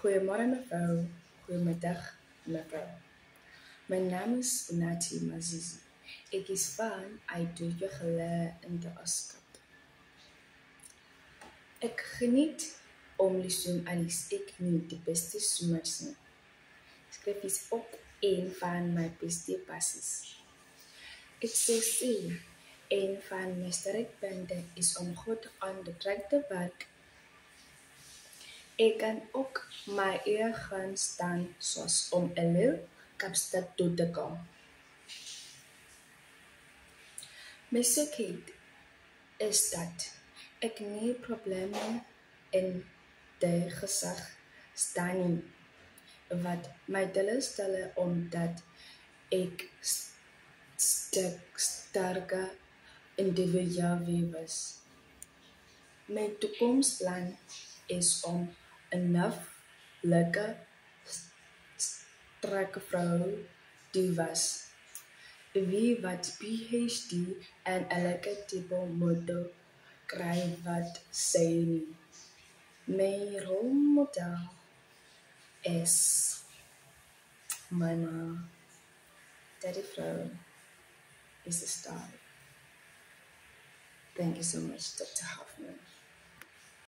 Goeiemôre mevrou, goeiemiddag mevrou. My naam is Unathi Mazizi. Ek is van Uitdagende in die Oscat. Ek geniet om lesoen als ek nie die beste sommers nie. Skryf is ook een van my beste passies. Ek sê een van my sterkpunte is om goed aan de trek te werk. Ek kan ook my eie gaan staan soos om 'n leeu Kapstad toe te kom. My swakheid is dat ek nie probleme in die gesig staan nie, wat my telestel omdat ek sterke individu was. My toekomsplan is om 'n lekker sterke vrou te was. Wie wat PhD en elke tipe motto kry wat sê nie. My rolmodel is my ma. Daddy vrou is a star. Thank you so much, Dr. Hoffman.